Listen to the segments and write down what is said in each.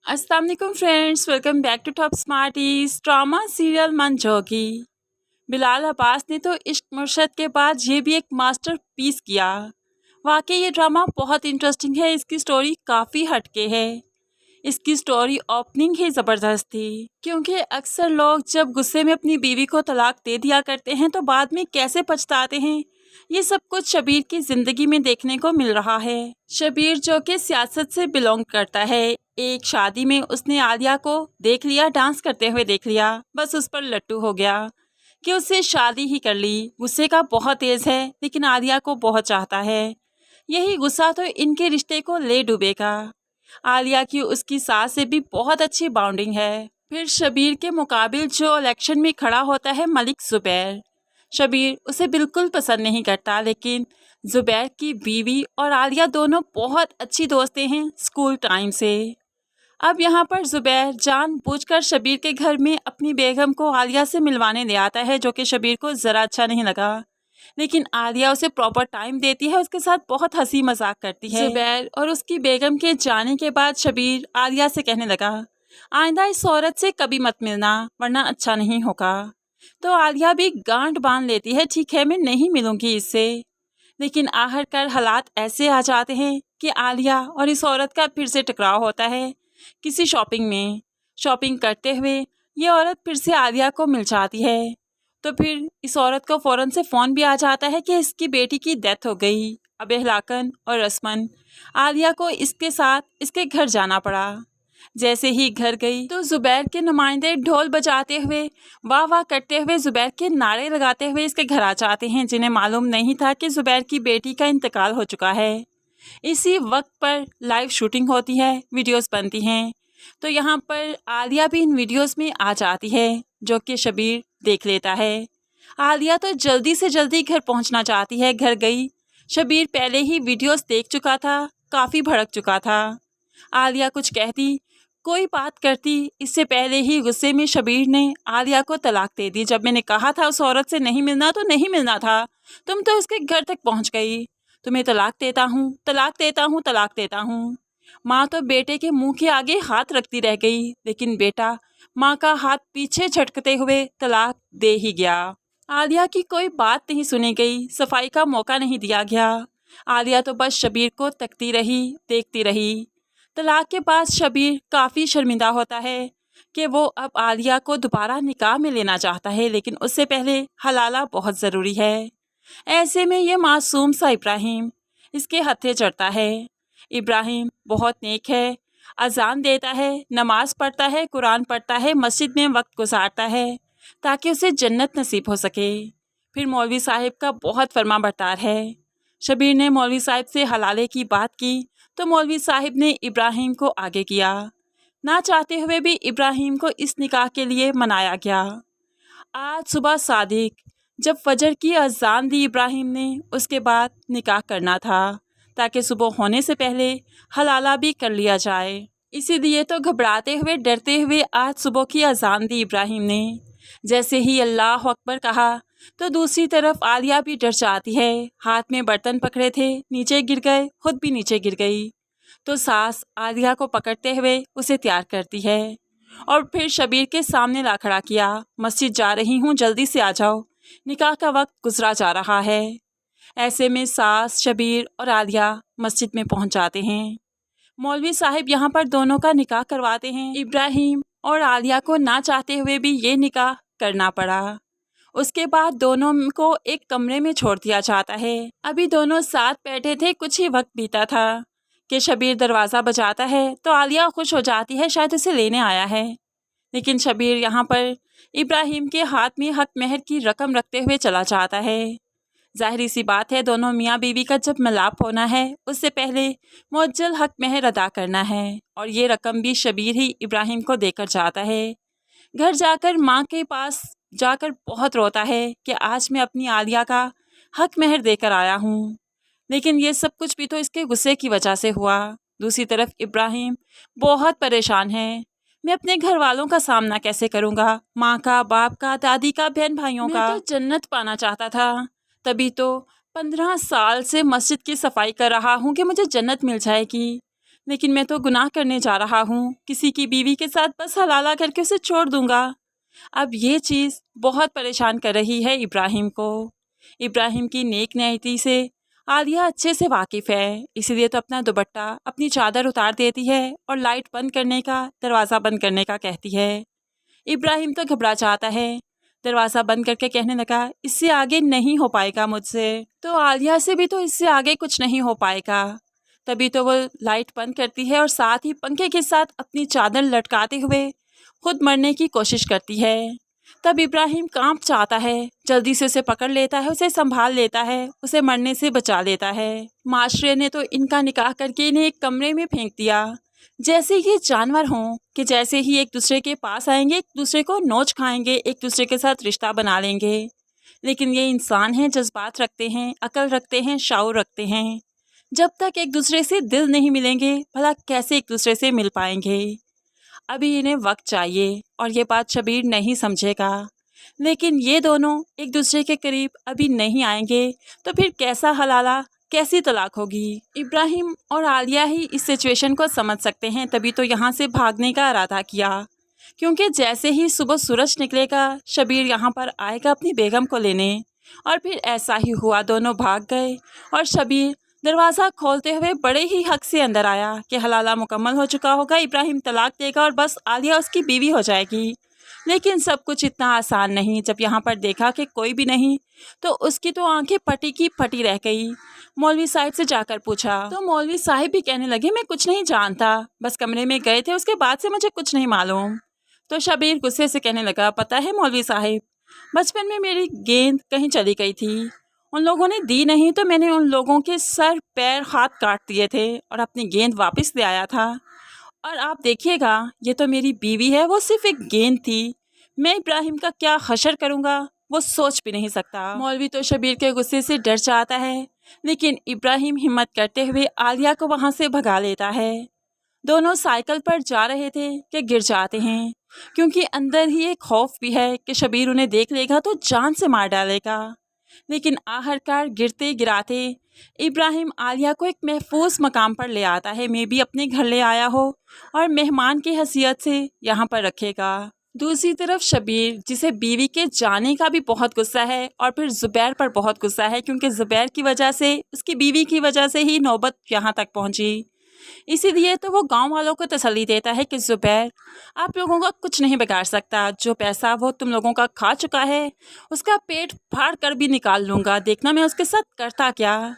अस्सलाम वालेकुम friends, welcome back to top smarties. Drama serial Manjogi. Bilal Abbas ने तो इश्क मुर्शद के बाद ये भी एक मास्टर पीस किया। वाकई ये ड्रामा बहुत इंटरेस्टिंग है। इसकी स्टोरी काफ़ी हटके है। इसकी स्टोरी ओपनिंग ही ज़बरदस्त थी, क्योंकि अक्सर लोग जब गुस्से में अपनी बीवी को तलाक दे दिया करते हैं तो बाद में कैसे पछताते हैं, ये सब कुछ शबीर की ज़िंदगी में देखने को मिल रहा है। शबीर जो कि सियासत से बिलोंग करता है, एक शादी में उसने आलिया को देख लिया, डांस करते हुए देख लिया, बस उस पर लट्टू हो गया कि उससे शादी ही कर ली। गुस्से का बहुत तेज़ है, लेकिन आलिया को बहुत चाहता है। यही गुस्सा तो इनके रिश्ते को ले डूबेगा। आलिया की उसकी सास से भी बहुत अच्छी बॉन्डिंग है। फिर शबीर के मुकाबिल जो इलेक्शन में खड़ा होता है मलिक ज़ुबैर, शबीर उसे बिल्कुल पसंद नहीं करता, लेकिन ज़ुबैर की बीवी और आलिया दोनों बहुत अच्छी दोस्तें हैं स्कूल टाइम से। अब यहाँ पर ज़ुबैर जानबूझकर शबीर के घर में अपनी बेगम को आलिया से मिलवाने ले आता है, जो कि शबीर को ज़रा अच्छा नहीं लगा। लेकिन आलिया उसे प्रॉपर टाइम देती है, उसके साथ बहुत हंसी मजाक करती है। ज़ुबैर और उसकी बेगम के जाने के बाद शबीर आलिया से कहने लगा, आइंदा इस औरत से कभी मत मिलना, वरना अच्छा नहीं होगा। तो आलिया भी गांठ बांध लेती है, ठीक है मैं नहीं मिलूंगी इससे। लेकिन आखिरकार हालात ऐसे आ जाते हैं कि आलिया और इस औरत का फिर से टकराव होता है किसी शॉपिंग में। शॉपिंग करते हुए ये औरत फिर से आलिया को मिल जाती है, तो फिर इस औरत को फ़ौरन से फ़ोन भी आ जाता है कि इसकी बेटी की डेथ हो गई। अब इहलाकन और रस्मन आलिया को इसके साथ इसके घर जाना पड़ा। जैसे ही घर गई तो ज़ुबैर के नुमाइंदे ढोल बजाते हुए, वाह वाह करते हुए, ज़ुबैर के नारे लगाते हुए इसके घर आ जाते हैं, जिन्हें मालूम नहीं था कि ज़ुबैर की बेटी का इंतकाल हो चुका है। इसी वक्त पर लाइव शूटिंग होती है, वीडियोस बनती हैं। तो यहाँ पर आलिया भी इन वीडियोस में आ जाती है, जो कि शबीर देख लेता है। आलिया तो जल्दी से जल्दी घर पहुँचना चाहती है। घर गई, शबीर पहले ही वीडियोस देख चुका था, काफ़ी भड़क चुका था। आलिया कुछ कहती, कोई बात करती, इससे पहले ही गुस्से में शबीर ने आलिया को तलाक दे दी। जब मैंने कहा था उस औरत से नहीं मिलना तो नहीं मिलना था, तुम तो उसके घर तक पहुंच गई। तुम्हें तलाक देता हूँ, तलाक देता हूँ, तलाक देता हूँ। माँ तो बेटे के मुंह के आगे हाथ रखती रह गई, लेकिन बेटा माँ का हाथ पीछे झटकते हुए तलाक दे ही गया। आलिया की कोई बात नहीं सुनी गई, सफाई का मौका नहीं दिया गया। आलिया तो बस शबीर को तकती रही, देखती रही। तलाक के बाद शबीर काफ़ी शर्मिंदा होता है कि वो अब आलिया को दोबारा निकाह में लेना चाहता है, लेकिन उससे पहले हलाला बहुत ज़रूरी है। ऐसे में ये मासूम सा इब्राहिम इसके हत्थे चढ़ता है। इब्राहिम बहुत नेक है, अजान देता है, नमाज पढ़ता है, कुरान पढ़ता है, मस्जिद में वक्त गुजारता है ताकि उसे जन्नत नसीब हो सके। फिर मौलवी साहिब का बहुत फर्मा बरतार है। शबीर ने मौलवी साहिब से हलाले की बात की तो मौलवी साहिब ने इब्राहिम को आगे किया। ना चाहते हुए भी इब्राहिम को इस निकाह के लिए मनाया गया। आज सुबह सादिक जब फजर की अजान दी इब्राहिम ने, उसके बाद निकाह करना था ताकि सुबह होने से पहले हलाला भी कर लिया जाए। इसीलिए तो घबराते हुए डरते हुए आज सुबह की अजान दी इब्राहिम ने। जैसे ही अल्लाह अकबर कहा तो दूसरी तरफ आलिया भी डर जाती है। हाथ में बर्तन पकड़े थे, नीचे गिर गए, खुद भी नीचे गिर गई। तो सास आलिया को पकड़ते हुए उसे तैयार करती है और फिर शबीर के सामने ला खड़ा किया। मस्जिद जा रही हूँ, जल्दी से आ जाओ, निकाह का वक्त गुजरा जा रहा है। ऐसे में सास, शबीर और आलिया मस्जिद में पहुँच जाते हैं। मौलवी साहिब यहाँ पर दोनों का निकाह करवाते हैं। इब्राहिम और आलिया को ना चाहते हुए भी ये निकाह करना पड़ा। उसके बाद दोनों को एक कमरे में छोड़ दिया जाता है। अभी दोनों साथ बैठे थे, कुछ ही वक्त बीता था कि शबीर दरवाज़ा बजाता है तो आलिया खुश हो जाती है, शायद उसे लेने आया है। लेकिन शबीर यहाँ पर इब्राहिम के हाथ में हक महर की रकम रखते हुए चला जाता है। जाहिर सी बात है, दोनों मियाँ बीवी का जब मिलाप होना है उससे पहले मुअज्जल हक महर अदा करना है, और ये रकम भी शबीर ही इब्राहिम को देकर जाता है। घर जाकर माँ के पास जाकर बहुत रोता है कि आज मैं अपनी आलिया का हक महर देकर आया हूँ, लेकिन ये सब कुछ भी तो इसके गुस्से की वजह से हुआ। दूसरी तरफ इब्राहिम बहुत परेशान है, मैं अपने घर वालों का सामना कैसे करूँगा, माँ का, बाप का, दादी का, बहन भाइयों का। मैं तो जन्नत पाना चाहता था, तभी तो 15 साल से मस्जिद की सफाई कर रहा हूँ कि मुझे जन्नत मिल जाएगी। लेकिन मैं तो गुनाह करने जा रहा हूँ, किसी की बीवी के साथ बस हलाला करके उसे छोड़ दूंगा। अब ये चीज़ बहुत परेशान कर रही है इब्राहिम को। इब्राहिम की नेक नीयति से आलिया अच्छे से वाकिफ़ है, इसीलिए तो अपना दुपट्टा, अपनी चादर उतार देती है और लाइट बंद करने का, दरवाज़ा बंद करने का कहती है। इब्राहिम तो घबरा जाता है, दरवाज़ा बंद करके कहने लगा, इससे आगे नहीं हो पाएगा मुझसे, तो आलिया से भी तो इससे आगे कुछ नहीं हो पाएगा। तभी तो वो लाइट बंद करती है और साथ ही पंखे के साथ अपनी चादर लटकाते हुए खुद मरने की कोशिश करती है। तब इब्राहिम कांप जाता है, जल्दी से उसे पकड़ लेता है, उसे संभाल लेता है, उसे मरने से बचा लेता है। माशरे ने तो इनका निकाह करके इन्हें एक कमरे में फेंक दिया, जैसे ये जानवर हों कि जैसे ही एक दूसरे के पास आएंगे, एक दूसरे को नोच खाएंगे, एक दूसरे के साथ रिश्ता बना लेंगे। लेकिन ये इंसान हैं, जज्बात रखते हैं, अकल रखते हैं, शऊर रखते हैं। जब तक एक दूसरे से दिल नहीं मिलेंगे, भला कैसे एक दूसरे से मिल पाएंगे। अभी इन्हें वक्त चाहिए और ये बात शबीर नहीं समझेगा, लेकिन ये दोनों एक दूसरे के करीब अभी नहीं आएंगे तो फिर कैसा हलाला, कैसी तलाक होगी। इब्राहिम और आलिया ही इस सिचुएशन को समझ सकते हैं, तभी तो यहाँ से भागने का इरादा किया, क्योंकि जैसे ही सुबह सूरज निकलेगा शबीर यहाँ पर आएगा अपनी बेगम को लेने। और फिर ऐसा ही हुआ, दोनों भाग गए और शबीर दरवाज़ा खोलते हुए बड़े ही हक से अंदर आया कि हलाला मुकम्मल हो चुका होगा, इब्राहिम तलाक देगा और बस आलिया उसकी बीवी हो जाएगी। लेकिन सब कुछ इतना आसान नहीं। जब यहाँ पर देखा कि कोई भी नहीं, तो उसकी तो आंखें फटी की फटी रह गई। मौलवी साहिब से जाकर पूछा तो मौलवी साहिब भी कहने लगे, मैं कुछ नहीं जानता, बस कमरे में गए थे, उसके बाद से मुझे कुछ नहीं मालूम। तो शबीर गुस्से से कहने लगा, पता है मौलवी साहिब, बचपन में मेरी गेंद कहीं चली गई थी, उन लोगों ने दी नहीं तो मैंने उन लोगों के सर पैर हाथ काट दिए थे और अपनी गेंद वापस ले आया था। और आप देखिएगा, ये तो मेरी बीवी है, वो सिर्फ एक गेंद थी, मैं इब्राहिम का क्या हशर करूँगा वो सोच भी नहीं सकता। मौलवी तो शबीर के गुस्से से डर जाता है, लेकिन इब्राहिम हिम्मत करते हुए आलिया को वहाँ से भगा लेता है। दोनों साइकिल पर जा रहे थे कि गिर जाते हैं, क्योंकि अंदर ही एक खौफ भी है कि शबीर उन्हें देख लेगा तो जान से मार डालेगा। लेकिन आखिरकार गिरते गिराते इब्राहिम आलिया को एक महफूज मकाम पर ले आता है, मैं भी अपने घर ले आया हो और मेहमान की हैसियत से यहाँ पर रखेगा। दूसरी तरफ शबीर, जिसे बीवी के जाने का भी बहुत गुस्सा है और फिर ज़ुबैर पर बहुत गुस्सा है, क्योंकि ज़ुबैर की वजह से, उसकी बीवी की वजह से ही नौबत यहाँ तक पहुँची। इसीलिए तो वो गांव वालों को तसल्ली देता है कि ज़ुबैर, आप लोगों का कुछ नहीं बिगाड़ सकता, जो पैसा वो तुम लोगों का खा चुका है उसका पेट फाड़ कर भी निकाल लूँगा, देखना मैं उसके साथ करता क्या।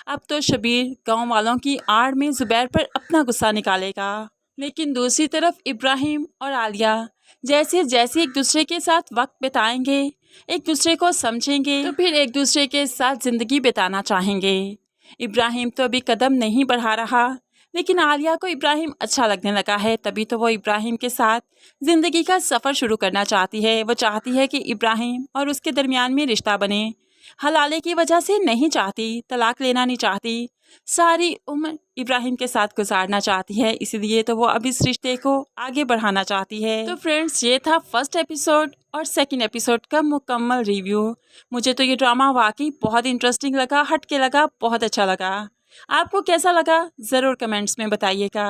अब तो शबीर गांव वालों की आड़ में ज़ुबैर पर अपना गुस्सा निकालेगा। लेकिन दूसरी तरफ इब्राहिम और आलिया जैसे जैसे एक दूसरे के साथ वक्त बिताएंगे, एक दूसरे को समझेंगे, तो फिर एक दूसरे के साथ ज़िंदगी बिताना चाहेंगे। इब्राहिम तो अभी कदम नहीं बढ़ा रहा, लेकिन आलिया को इब्राहिम अच्छा लगने लगा है, तभी तो वो इब्राहिम के साथ ज़िंदगी का सफ़र शुरू करना चाहती है। वो चाहती है कि इब्राहिम और उसके दरमियान में रिश्ता बने, हलाले की वजह से नहीं चाहती, तलाक लेना नहीं चाहती, सारी उम्र इब्राहिम के साथ गुजारना चाहती है, इसलिए तो वो अब इस रिश्ते को आगे बढ़ाना चाहती है। तो फ्रेंड्स, ये था फर्स्ट एपिसोड और सेकंड एपिसोड का मुकम्मल रिव्यू। मुझे तो ये ड्रामा वाकई बहुत इंटरेस्टिंग लगा, हटके लगा, बहुत अच्छा लगा। आपको कैसा लगा ज़रूर कमेंट्स में बताइएगा।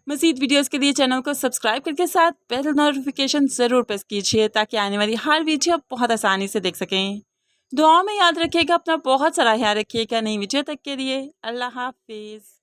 मज़ीद वीडियोस के लिए चैनल को सब्सक्राइब करके साथ बेल नोटिफिकेशन ज़रूर प्रेस कीजिए, ताकि आने वाली हर वीडियो आप बहुत आसानी से देख सकें। दुआओं में याद रखिएगा, अपना बहुत सारा ख्याल रखिएगा। नई वीडियो तक के लिए अल्लाह हाफिज़।